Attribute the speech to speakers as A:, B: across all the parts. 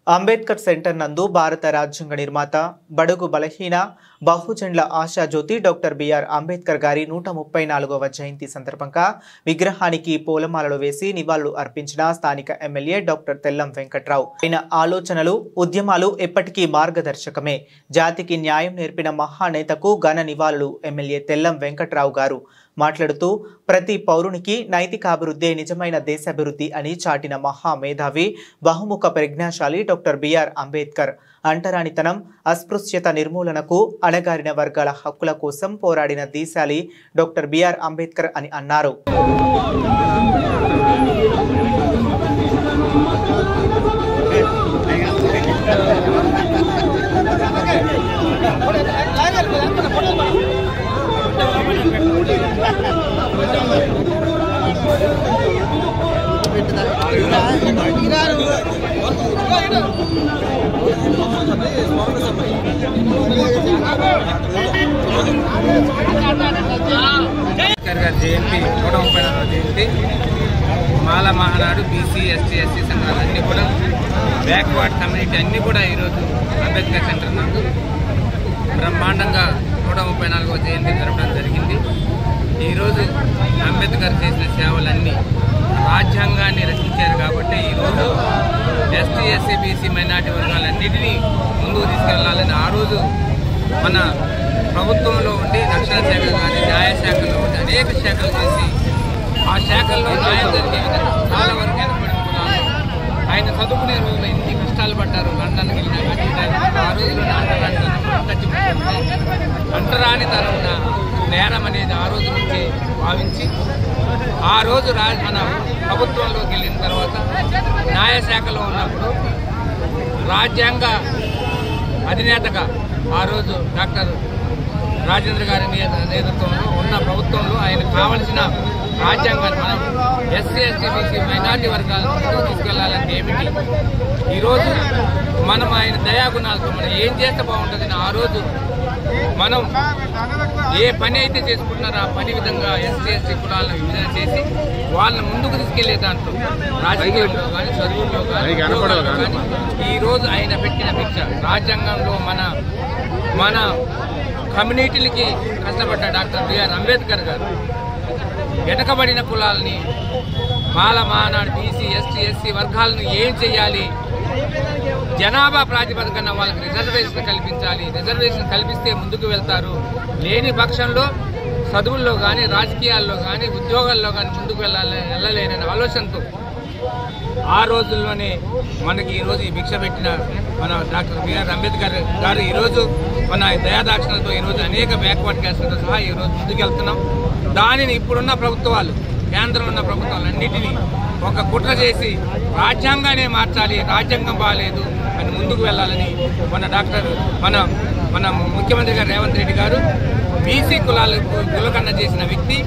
A: Ambedkar centre నందు భారత రాజ్యాంగ నిర్మాత బడుగు బలహీన బహుజనుల ఆశాజ్యోతి డాక్టర్ బిఆర్ అంబేద్కర్ గారి 134వ జయంతి సందర్భంగా విగ్రహానికి పూలమాలలు వేసి నివాళులు అర్పించిన స్థానిక ఎమ్మెల్యే డాక్టర్ తెల్లం వెంకట్రావు. ఆయన ఆలోచనలు, ఉద్యమాలు ఎప్పటికీ మార్గదర్శకమే. జాతికి న్యాయం నేర్పిన మహానేతకు ఘన నివాళులు. ఎమ్మెల్యే తెల్లం వెంకట్రావు గారు మాట్లాడుతూ ప్రతి పౌరునికి నైతికాభివృద్ధి నిజమైన దేశాభివృద్ధి అని చాటిన మహామేధావి, బహుముఖ ప్రజ్ఞాశాలి డాక్టర్ బిఆర్ అంబేద్కర్ అంటరానితనం, అస్పృశ్యత నిర్మూలనకు, అణగారిన వర్గాల హక్కుల కోసం పోరాడిన దీశాలి డాక్టర్ బిఆర్ అంబేద్కర్ అని అన్నారు.
B: జయంతి 134వ జయంతి మాల మహానాడు బీసీ ఎస్టీ సంఘాలన్నీ కూడా బ్యాక్వర్డ్ కమ్యూనిటీ అన్నీ కూడా ఈరోజు అంబేద్కర్ సెంటర్ నందు బ్రహ్మాండంగా 134వ జయంతి జరపడం జరిగింది. ఈరోజు అంబేద్కర్ చేసిన సేవలన్నీ రాజ్యాంగాన్ని రచించారు కాబట్టి ఈరోజు ఎస్టీ బీసీ మైనార్టీ వర్గాలన్నింటినీ ముందుకు తీసుకెళ్లాలని ఆ రోజు మన ప్రభుత్వంలో ఉండి రక్షణ శాఖ కానీ న్యాయశాఖలో ఉండి అనేక శాఖలు చేసి ఆ శాఖల్లో న్యాయం జరిగే విధంగా చాలా వరకు ఏర్పడుతున్నారు. ఆయన చదువుకునే రోజులు ఎన్ని కష్టాలు పడ్డారు. లండన్కి వెళ్ళినా కానీ ఆ రోజుల్లో అంటరాని తరపున నేరం అనేది ఆ రోజు నుంచి భావించి ఆ రోజు మన ప్రభుత్వంలోకి వెళ్ళిన తర్వాత న్యాయశాఖలో ఉన్నప్పుడు రాజ్యాంగ అధినేతగా ఆ రోజు డాక్టర్ రాజేంద్ర గారి నేతృత్వంలో ఉన్న ప్రభుత్వంలో ఆయన కావలసిన రాజ్యాంగాన్ని మనం ఎస్సీ బీసీ మైనార్టీ వర్గాలను తీసుకెళ్లాలంటే ఏమిటి, ఈరోజు మనం ఆయన దయాగుణాలతో మనం ఏం చేస్తే బాగుంటుందని ఆ రోజు మనం ఏ పని అయితే చేసుకుంటున్నారో ఆ పని విధంగా ఎస్సీ కులాలను విభజన చేసి వాళ్ళని ముందుకు తీసుకెళ్లే దాంట్లో రాజకీయంలో కానీ చదువుల్లో కానీ ఈరోజు ఆయన పెట్టిన భిక్ష రాజ్యాంగంలో మన కమ్యూనిటీలకి కష్టపడ్డ డాక్టర్ బిఆర్ అంబేద్కర్ గారు వెనకబడిన కులాలని మాల మహానాడు బీసీ ఎస్టీ వర్గాలను ఏం చేయాలి, జనాభా ప్రాతిపదికన వాళ్ళకి రిజర్వేషన్ కల్పించాలి, రిజర్వేషన్ కల్పిస్తే ముందుకు వెళ్తారు, లేని పక్షంలో చదువుల్లో కానీ రాజకీయాల్లో కానీ ఉద్యోగాల్లో కానీ ముందుకు వెళ్ళలేననే ఆలోచనతో ఆ రోజుల్లోనే మనకి ఈరోజు ఈ భిక్ష పెట్టిన మన డాక్టర్ బిఆర్ అంబేద్కర్ గారు ఈరోజు మన దయాదాక్షిణలతో ఈరోజు అనేక బ్యాక్వర్డ్ క్యాస్ట్లతో సహా ఈరోజు ముందుకెళ్తున్నాం. దానిని ఇప్పుడున్న ప్రభుత్వాలు, కేంద్రంలో ఉన్న ప్రభుత్వాలు అన్నింటినీ ఒక కుట్ర చేసి రాజ్యాంగానే మార్చాలి, రాజ్యాంగం బాగాలేదు అని ముందుకు వెళ్ళాలని మన ముఖ్యమంత్రి గారు రేవంత్ రెడ్డి గారు బీసీ కులాలకు కులకన్న చేసిన వ్యక్తి.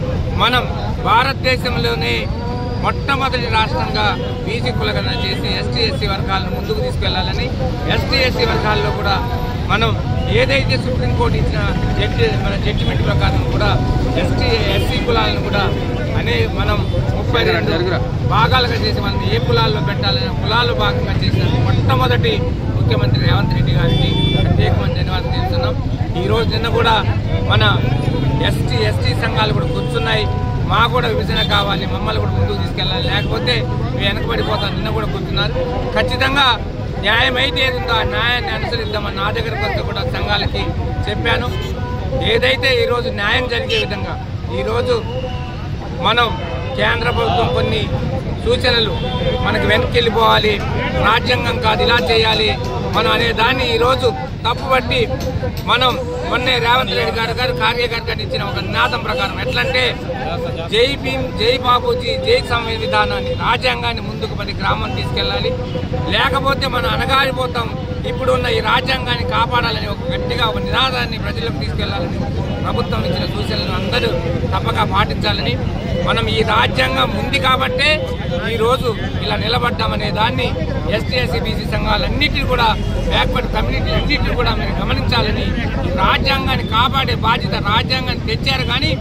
B: మనం భారతదేశంలోనే మొట్టమొదటి రాష్ట్రంగా బీసీ కులగణన చేసి ఎస్టీ వర్గాలను ముందుకు తీసుకెళ్లాలని, ఎస్టీ వర్గాల్లో కూడా మనం ఏదైతే సుప్రీంకోర్టు ఇచ్చిన జడ్జిమెంట్ ప్రకారం కూడా ఎస్సీ కులాలను కూడా మనం 32 భాగాలుగా చేసి మనం ఏ కులాల్లో పెట్టాలని కులాలు భాగంగా చేసిన మొట్టమొదటి ముఖ్యమంత్రి రేవంత్ రెడ్డి గారికి ప్రత్యేకమైన ధన్యవాదాలు తెలుస్తున్నాం. ఈరోజు నిన్న కూడా మన ఎస్టీ సంఘాలు కూడా కూర్చున్నాయి, మాకు కూడా విభజన కావాలి, మమ్మల్ని కూడా ముందుకు తీసుకెళ్ళాలి, లేకపోతే మేము వెనకబడిపోతాం. నిన్న కూడా కూర్చున్నారు. ఖచ్చితంగా న్యాయం అయితే ఏదుందో ఆ న్యాయాన్ని అనుసరిద్దామని నా దగ్గరకు వస్తే కూడా సంఘాలకి చెప్పాను. ఏదైతే ఈరోజు న్యాయం జరిగే విధంగా ఈరోజు మనం కేంద్ర ప్రభుత్వం కొన్ని సూచనలు మనకు వెనక్కి వెళ్ళిపోవాలి, రాజ్యాంగం కాదు ఇలా చేయాలి మనం అనే దాన్ని ఈరోజు తప్పుబట్టి మనం మొన్నే రేవంత్ రెడ్డి గారు కార్యకర్తలు ఇచ్చిన ఒక నినాదం ప్రకారం ఎట్లంటే జై భీమ్, జై బాబూజీ, జై సంవిధానాన్ని, రాజ్యాంగాన్ని ముందుకు పది గ్రామం తీసుకెళ్ళాలి, లేకపోతే మనం అణగారిపోతాం. ఇప్పుడున్న ఈ రాజ్యాంగాన్ని కాపాడాలని ఒక గట్టిగా ఒక నినాదాన్ని ప్రజలకు తీసుకెళ్లాలని ప్రభుత్వం ఇచ్చిన సూచనలను అందరూ తప్పక పాటించాలని, మనం ఈ రాజ్యాంగం ఉంది కాబట్టే ఈరోజు ఇలా నిలబడ్డామనే దాన్ని ఎస్టీ బీసీ సంఘాలన్నింటినీ కూడా బ్యాక్వర్డ్ కమ్యూనిటీలన్నింటినీ కూడా మీరు గమనించాలని, ఈ రాజ్యాంగాన్ని కాపాడే బాధ్యత రాజ్యాంగాన్ని తెచ్చారు కానీ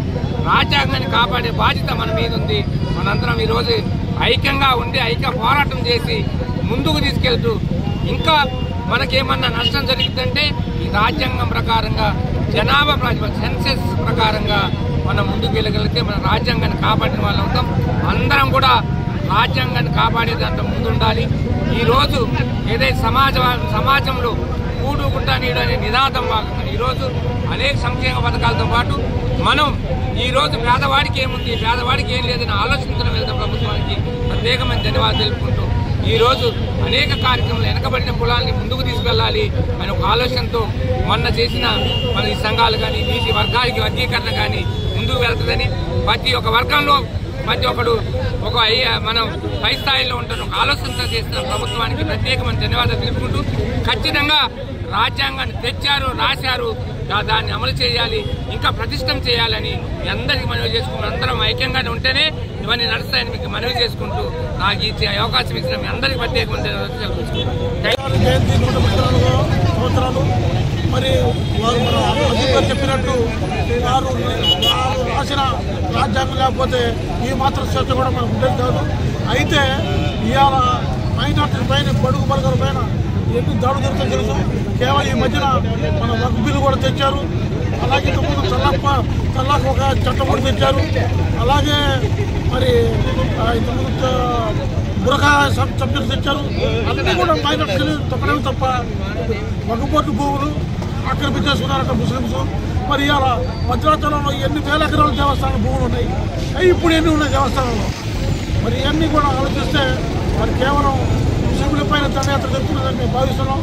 B: రాజ్యాంగాన్ని కాపాడే బాధ్యత మన మీద ఉంది. మనందరం ఈరోజు ఐక్యంగా ఉండి ఐక్య పోరాటం చేసి ముందుకు తీసుకెళ్తూ ఇంకా మనకేమన్నా నష్టం జరిగిందంటే ఈ రాజ్యాంగం ప్రకారంగా జనాభా సెన్సెస్ ప్రకారంగా మనం ముందుకు వెళ్ళగలిగితే మన రాజ్యాంగాన్ని కాపాడిన వాళ్ళు అవుతాం. అందరం కూడా రాజ్యాంగాన్ని కాపాడే దాంట్లో ముందుండాలి. ఈరోజు ఏదైతే సమాజంలో కూడుకుంటా నీడు అనే నినాదం భాగంగా ఈరోజు అనేక సంక్షేమ పథకాలతో పాటు మనం ఈరోజు పేదవాడికి ఏముంది, పేదవాడికి ఏం లేదని ఆలోచించడం వెళ్తాం. ప్రభుత్వానికి ప్రత్యేకమైన ధన్యవాదాలు తెలుపుకుంటూ ఈరోజు అనేక కార్యక్రమాలు వెనకబడిన కులాలని ముందుకు తీసుకెళ్లాలి అనే ఒక ఆలోచనతో మొన్న చేసిన మన ఈ సంఘాలు కానీ బీసీ వర్గానికి వర్గీకరణ కానీ ముందుకు వెళ్తుందని ప్రతి ఒక్క వర్గంలో ప్రతి ఒక్కడు మనం పై స్థాయిలో ఉంటున్న ఒక ఆలోచనతో చేసిన ప్రభుత్వానికి ప్రత్యేకమైన ధన్యవాదాలు తెలుపుకుంటూ ఖచ్చితంగా రాజ్యాంగాన్ని తెచ్చారు, రాశారు, దాన్ని అమలు చేయాలి, ఇంకా ప్రతిష్టం చేయాలని మీ అందరికీ మనవి చేసుకుంటూ అందరం ఐక్యంగానే ఉంటేనే ఇవన్నీ నడుస్తాయని మీకు మనవి చేసుకుంటూ నాకు ఇచ్చే అవకాశం ఇచ్చిన మీ అందరికీ ప్రత్యేకమైన ధన్యవాదాలు తెలుపుకుంటున్నాను.
C: మరి వారు చెప్పినట్టు వారు రాసిన రాజ్యాంగం లేకపోతే ఈ మాత్రం చర్చ కూడా మనకు ఉండేది కాదు. అయితే ఇవాళ మైనార్టీ పైన బడుగు బలగల పైన ఎన్ని దాడులు జరుగుతుందో తెలుసు. కేవలం ఈ మధ్యన మన వర్క్ బిల్లు కూడా తెచ్చారు. అలాగే ఇంతకుముందు తల్లాకు ఒక చట్టం కూడా తెచ్చారు. అలాగే మరి ఇంతకుముందు బురకా సబ్జెక్టు తెచ్చారు. అన్నీ కూడా మైనార్టీలు తప్పడం తప్ప వగ్గుపోటు భూములు ఆక్రమించేసుకున్నారట ముస్లింస్. మరి ఇవాళ భద్రాచలంలో ఎన్ని వేల ఎకరాల దేవస్థానం భూములు ఉన్నాయి, ఇప్పుడు ఎన్ని ఉన్నాయి దేవస్థానంలో. మరి ఇవన్నీ కూడా ఆలోచిస్తే మరి కేవలం ముస్లింలపైన దండయాత్ర జరుగుతున్నదని మేము భావిస్తున్నాం.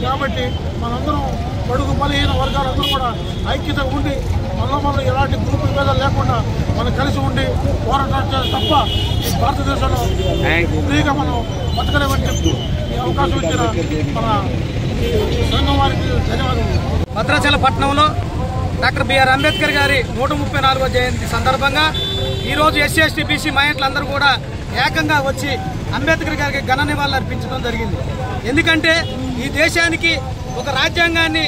C: కాబట్టి మనందరం బడుగు బలహీన వర్గాలందరూ కూడా ఐక్యతగా ఉండి మనం ఎలాంటి గ్రూపుల మీద లేకుండా మనం కలిసి ఉండి పోరాటం చేయాలి తప్ప ఈ భారతదేశంలో ఫ్రీగా మనం బతకలేమని చెప్తూ ఈ అవకాశం ఇచ్చిన మన సంఘం వారికి ధన్యవాదాలు.
D: భద్రాచల పట్టణంలో డాక్టర్ బిఆర్ అంబేద్కర్ గారి 134వ జయంతి సందర్భంగా ఈరోజు ఎస్సీ ఎస్టీ బీసీ మైనార్టీలందరూ కూడా ఏకంగా వచ్చి అంబేద్కర్ గారికి ఘన నివాళులు అర్పించడం జరిగింది. ఎందుకంటే ఈ దేశానికి ఒక రాజ్యాంగాన్ని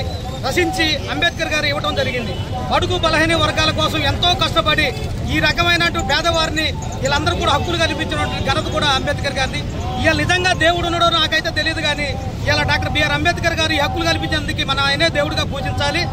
D: రచించి అంబేద్కర్ గారు ఇవ్వడం జరిగింది. బడుగు బలహీన వర్గాల కోసం ఎంతో కష్టపడి ఈ రకమైన పేదవారిని వీళ్ళందరూ కూడా హక్కులు కల్పించినటువంటి ఘనత కూడా అంబేద్కర్ గారిని. ఇవాళ నిజంగా దేవుడు ఉన్నాడో నాకైతే తెలియదు, కానీ ఇలా డాక్టర్ బిఆర్ అంబేద్కర్ గారు ఈ హక్కులు కల్పించేందుకు మనం ఆయనే దేవుడిగా పూజించాలి.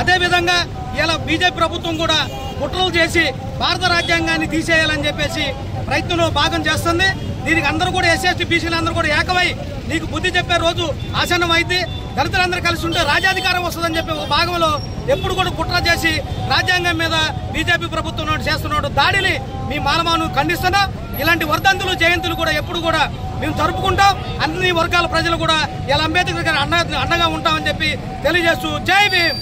D: అదేవిధంగా ఇలా బీజేపీ ప్రభుత్వం కూడా కుట్రలు చేసి భారత రాజ్యాంగాన్ని తీసేయాలని చెప్పేసి ప్రయత్నంలో భాగం చేస్తుంది. దీనికి అందరూ కూడా ఎస్సీ బీసీలు అందరూ కూడా ఏకమై నీకు బుద్ధి చెప్పే రోజు ఆసన్నం అయితే దళితులందరూ కలిసి ఉంటే రాజ్యాధికారం వస్తుందని చెప్పి ఒక భాగంలో ఎప్పుడు కూడా కుట్ర చేసి రాజ్యాంగం మీద బీజేపీ ప్రభుత్వం చేస్తున్నాడు దాడిని మీ మానమాను ఖండిస్తున్నా. ఇలాంటి వర్ధంతులు జయంతులు కూడా ఎప్పుడు కూడా మేము జరుపుకుంటాం. అన్ని వర్గాల ప్రజలు కూడా ఇలా అంబేద్కర్ గారు అండగా ఉంటామని చెప్పి తెలియజేస్తూ జై భీమ్.